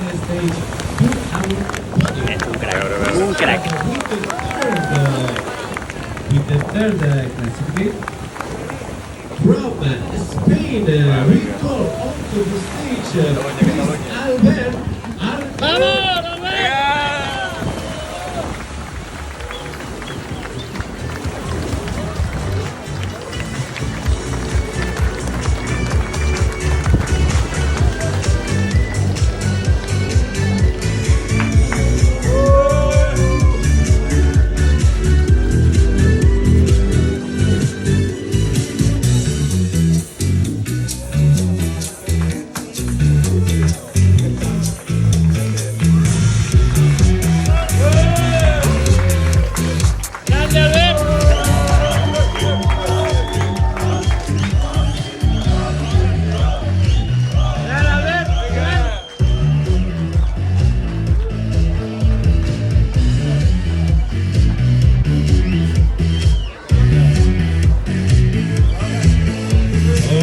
Un crack. With the third classification from Spain, we call onto the stage Albert.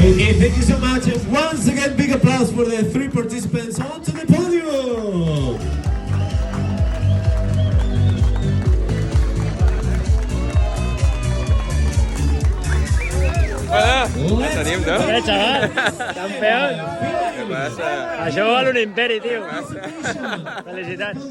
Okay, thank you so much, and once again, big applause for the three participants onto the podium. Hola, tenim, no? Bé, xaval, campió. Què passa? Això val un imperi, tio. Felicitats.